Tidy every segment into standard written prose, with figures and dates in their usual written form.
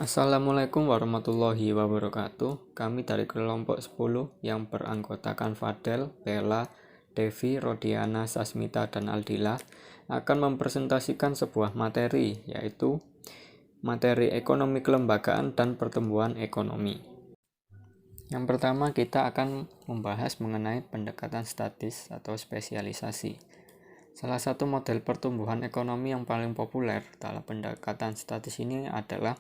Assalamualaikum warahmatullahi wabarakatuh. Kami dari kelompok 10 yang beranggotakan Fadel, Bella, Devi, Rodiana, Sasmita, dan Aldila akan mempresentasikan sebuah materi, yaitu materi ekonomi kelembagaan dan pertumbuhan ekonomi. Yang pertama, kita akan membahas mengenai pendekatan statis atau spesialisasi. Salah satu model pertumbuhan ekonomi yang paling populer dalam pendekatan statis ini adalah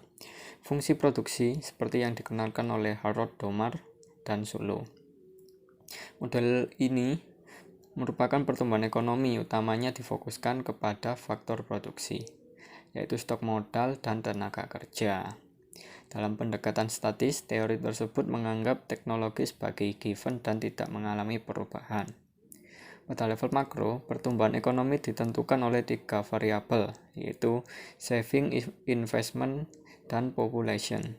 fungsi produksi seperti yang dikenalkan oleh Harold Domar dan Solo. Model ini merupakan pertumbuhan ekonomi utamanya difokuskan kepada faktor produksi, yaitu stok modal dan tenaga kerja. Dalam pendekatan statis, teori tersebut menganggap teknologi sebagai given dan tidak mengalami perubahan. Pada level makro, pertumbuhan ekonomi ditentukan oleh 3 variabel, yaitu saving, investment, dan population.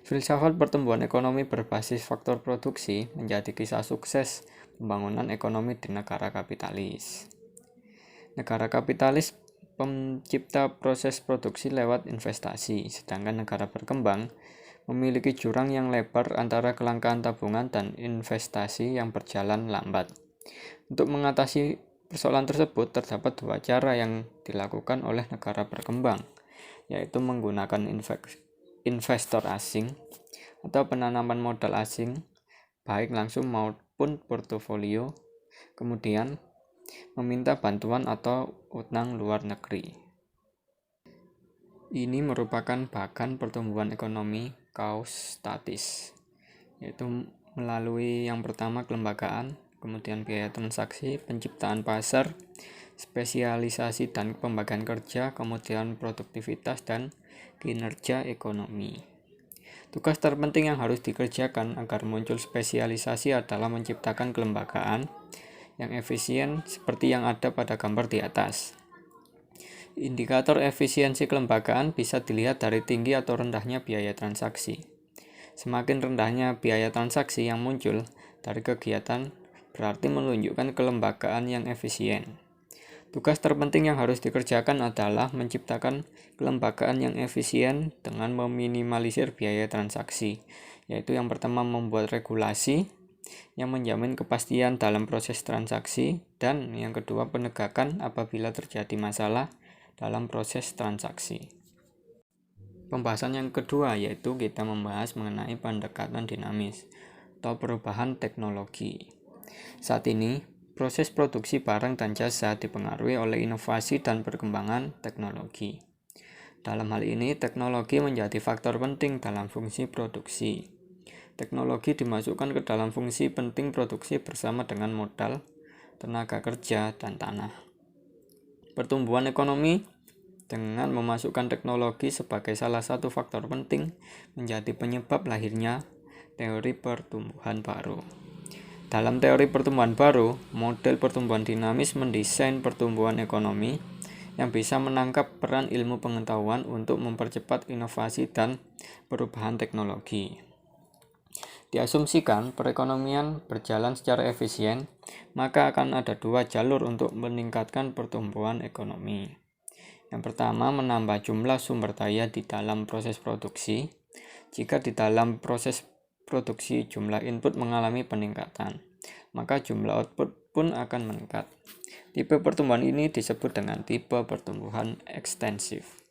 Filsafat pertumbuhan ekonomi berbasis faktor produksi menjadi kisah sukses pembangunan ekonomi di negara kapitalis. Negara kapitalis pencipta proses produksi lewat investasi, sedangkan negara berkembang memiliki jurang yang lebar antara kelangkaan tabungan dan investasi yang berjalan lambat. Untuk mengatasi persoalan tersebut, terdapat 2 cara yang dilakukan oleh negara berkembang, yaitu menggunakan investor asing atau penanaman modal asing, baik langsung maupun portofolio, kemudian meminta bantuan atau utang luar negeri. Ini merupakan bagan pertumbuhan ekonomi kaos statis, yaitu melalui yang pertama kelembagaan, kemudian biaya transaksi, penciptaan pasar, spesialisasi dan pembagian kerja, kemudian produktivitas dan kinerja ekonomi. Tugas terpenting yang harus dikerjakan agar muncul spesialisasi adalah menciptakan kelembagaan yang efisien seperti yang ada pada gambar di atas. Indikator efisiensi kelembagaan bisa dilihat dari tinggi atau rendahnya biaya transaksi. Semakin rendahnya biaya transaksi yang muncul dari kegiatan berarti menunjukkan kelembagaan yang efisien. Tugas terpenting yang harus dikerjakan adalah menciptakan kelembagaan yang efisien dengan meminimalisir biaya transaksi, yaitu yang pertama membuat regulasi yang menjamin kepastian dalam proses transaksi, dan yang kedua penegakan apabila terjadi masalah dalam proses transaksi. Pembahasan yang kedua yaitu kita membahas mengenai pendekatan dinamis atau perubahan teknologi. Saat ini, proses produksi barang dan jasa dipengaruhi oleh inovasi dan perkembangan teknologi. Dalam hal ini, teknologi menjadi faktor penting dalam fungsi produksi. Teknologi dimasukkan ke dalam fungsi penting produksi bersama dengan modal, tenaga kerja, dan tanah. Pertumbuhan ekonomi dengan memasukkan teknologi sebagai salah satu faktor penting menjadi penyebab lahirnya teori pertumbuhan baru. Dalam teori pertumbuhan baru, model pertumbuhan dinamis mendesain pertumbuhan ekonomi yang bisa menangkap peran ilmu pengetahuan untuk mempercepat inovasi dan perubahan teknologi. Diasumsikan perekonomian berjalan secara efisien, maka akan ada 2 jalur untuk meningkatkan pertumbuhan ekonomi. Yang pertama, menambah jumlah sumber daya di dalam proses produksi. Jika di dalam proses produksi jumlah input mengalami peningkatan, maka jumlah output pun akan meningkat. Tipe pertumbuhan ini disebut dengan tipe pertumbuhan ekstensif.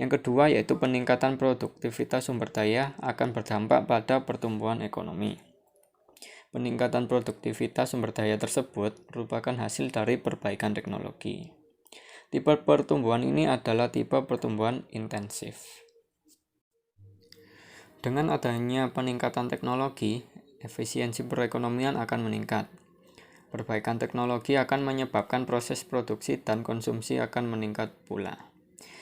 Yang kedua yaitu peningkatan produktivitas sumber daya akan berdampak pada pertumbuhan ekonomi. Peningkatan produktivitas sumber daya tersebut merupakan hasil dari perbaikan teknologi. Tipe pertumbuhan ini adalah tipe pertumbuhan intensif. Dengan adanya peningkatan teknologi, efisiensi perekonomian akan meningkat. Perbaikan teknologi akan menyebabkan proses produksi dan konsumsi akan meningkat pula.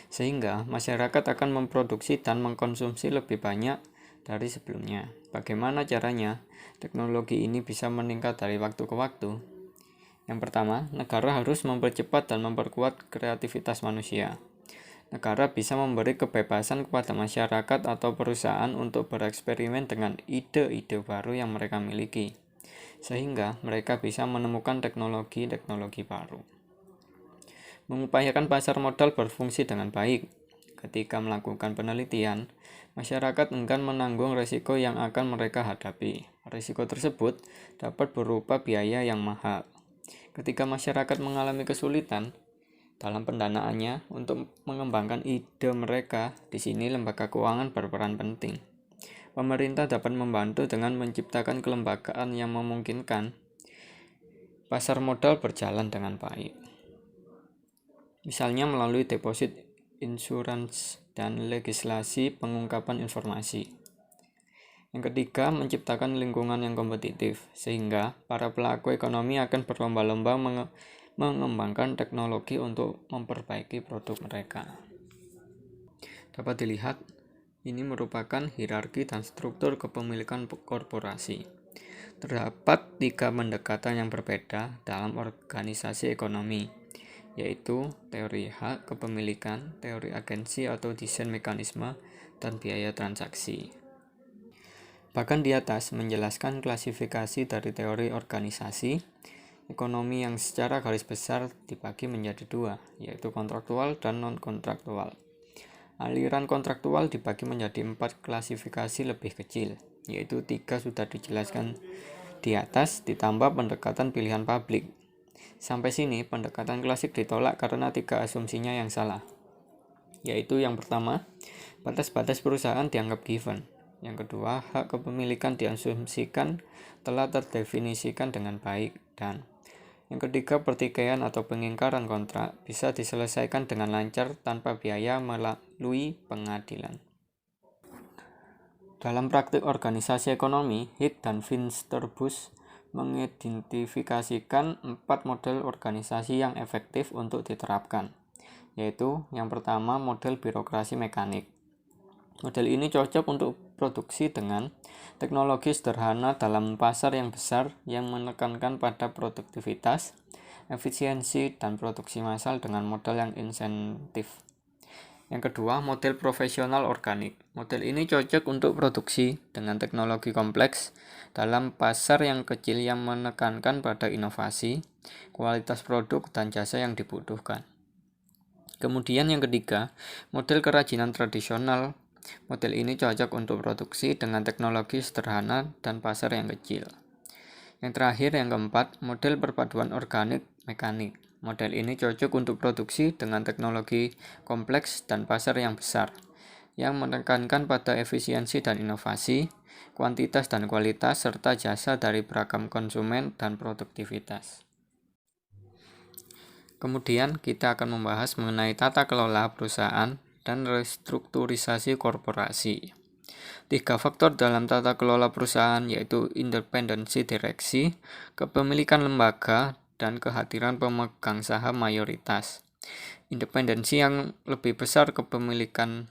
Sehingga masyarakat akan memproduksi dan mengkonsumsi lebih banyak dari sebelumnya. Bagaimana caranya? Teknologi ini bisa meningkat dari waktu ke waktu. Yang pertama, negara harus mempercepat dan memperkuat kreativitas manusia. Negara bisa memberi kebebasan kepada masyarakat atau perusahaan untuk bereksperimen dengan ide-ide baru yang mereka miliki, sehingga mereka bisa menemukan teknologi-teknologi baru. Mengupayakan pasar modal berfungsi dengan baik. ketika melakukan penelitian, masyarakat enggan menanggung risiko yang akan mereka hadapi. Risiko tersebut dapat berupa biaya yang mahal. Ketika masyarakat mengalami kesulitan dalam pendanaannya untuk mengembangkan ide mereka, di sini lembaga keuangan berperan penting. Pemerintah dapat membantu dengan menciptakan kelembagaan yang memungkinkan pasar modal berjalan dengan baik. Misalnya melalui deposit insurance dan legislasi pengungkapan informasi. Yang ketiga, menciptakan lingkungan yang kompetitif, sehingga para pelaku ekonomi akan berlomba-lomba mengembangkan teknologi untuk memperbaiki produk mereka. Dapat dilihat, ini merupakan hierarki dan struktur kepemilikan korporasi. Terdapat 3 pendekatan yang berbeda dalam organisasi ekonomi, yaitu teori hak kepemilikan, teori agensi atau desain mekanisme, dan biaya transaksi. Bahkan di atas menjelaskan klasifikasi dari teori organisasi ekonomi yang secara garis besar dibagi menjadi 2, yaitu kontraktual dan non-kontraktual. Aliran kontraktual dibagi menjadi 4 klasifikasi lebih kecil, yaitu 3 sudah dijelaskan di atas ditambah pendekatan pilihan publik. Sampai sini pendekatan klasik ditolak karena 3 asumsinya yang salah, yaitu yang pertama, batas-batas perusahaan dianggap given. Yang kedua, hak kepemilikan diasumsikan telah terdefinisikan dengan baik. Dan yang ketiga, pertikaian atau pengingkaran kontrak bisa diselesaikan dengan lancar tanpa biaya melalui pengadilan. Dalam praktik organisasi ekonomi, Heath dan Finsterbus mengidentifikasikan 4 model organisasi yang efektif untuk diterapkan, yaitu yang pertama, model birokrasi mekanik. Model ini cocok untuk produksi dengan teknologi sederhana dalam pasar yang besar yang menekankan pada produktivitas, efisiensi, dan produksi massal dengan modal yang insentif. Yang kedua, model profesional organik. Model ini cocok untuk produksi dengan teknologi kompleks dalam pasar yang kecil yang menekankan pada inovasi, kualitas produk, dan jasa yang dibutuhkan. Kemudian yang ketiga, model kerajinan tradisional. Model ini cocok untuk produksi dengan teknologi sederhana dan pasar yang kecil. Yang terakhir, yang keempat, model perpaduan organik mekanik. Model ini cocok untuk produksi dengan teknologi kompleks dan pasar yang besar, yang menekankan pada efisiensi dan inovasi, kuantitas dan kualitas, serta jasa dari beragam konsumen dan produktivitas. Kemudian kita akan membahas mengenai tata kelola perusahaan dan restrukturisasi korporasi. 3 faktor dalam tata kelola perusahaan yaitu independensi direksi, kepemilikan lembaga, dan kehadiran pemegang saham mayoritas. Independensi yang lebih besar, kepemilikan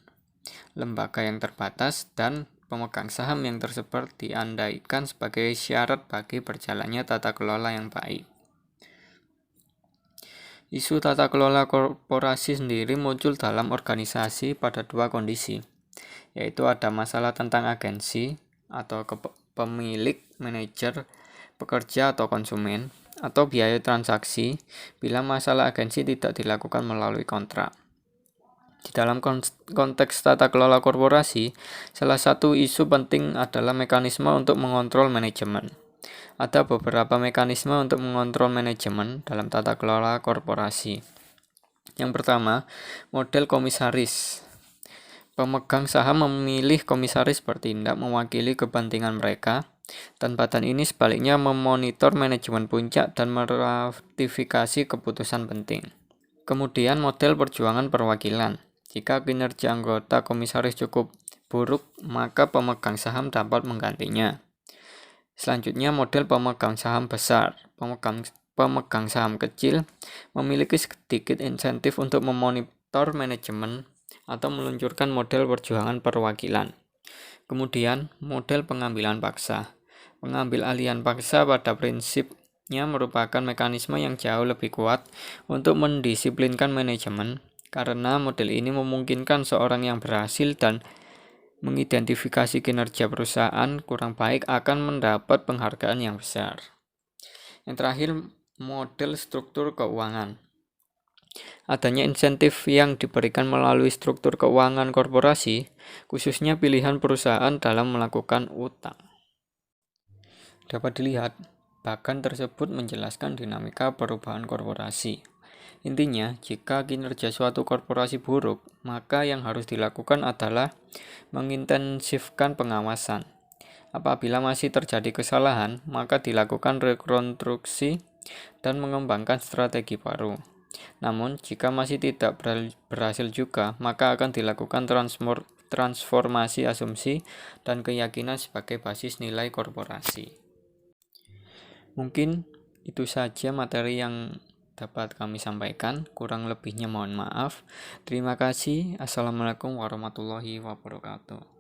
lembaga yang terbatas, dan pemegang saham yang tersebar diandaikan sebagai syarat bagi berjalannya tata kelola yang baik. Isu tata kelola korporasi sendiri muncul dalam organisasi pada 2 kondisi, yaitu ada masalah tentang agensi atau pemilik, manajer, pekerja atau konsumen, atau biaya transaksi bila masalah agensi tidak dilakukan melalui kontrak. Di dalam konteks tata kelola korporasi, salah satu isu penting adalah mekanisme untuk mengontrol manajemen. Ada beberapa mekanisme untuk mengontrol manajemen dalam tata kelola korporasi. Yang pertama, model komisaris. Pemegang saham memilih komisaris bertindak mewakili kepentingan mereka, dan badan ini sebaliknya memonitor manajemen puncak dan meratifikasi keputusan penting. Kemudian model perjuangan perwakilan. Jika kinerja anggota komisaris cukup buruk, maka pemegang saham dapat menggantinya. Selanjutnya model pemegang saham besar. Pemegang saham kecil memiliki sedikit insentif untuk memonitor manajemen atau meluncurkan model perjuangan perwakilan. Kemudian model pengambilan paksa. Pengambil alihan paksa pada prinsipnya merupakan mekanisme yang jauh lebih kuat untuk mendisiplinkan manajemen, karena model ini memungkinkan seorang yang berhasil dan mengidentifikasi kinerja perusahaan kurang baik akan mendapat penghargaan yang besar. Yang terakhir, model struktur keuangan. Adanya insentif yang diberikan melalui struktur keuangan korporasi, khususnya pilihan perusahaan dalam melakukan utang. Dapat dilihat, bagan tersebut menjelaskan dinamika perubahan korporasi. Intinya, jika kinerja suatu korporasi buruk, maka yang harus dilakukan adalah mengintensifkan pengawasan. Apabila masih terjadi kesalahan, maka dilakukan rekonstruksi dan mengembangkan strategi baru. Namun, jika masih tidak berhasil juga, maka akan dilakukan transformasi asumsi dan keyakinan sebagai basis nilai korporasi. Mungkin itu saja materi yang dapat kami sampaikan. Kurang lebihnya mohon maaf. Terima kasih. Assalamualaikum warahmatullahi wabarakatuh.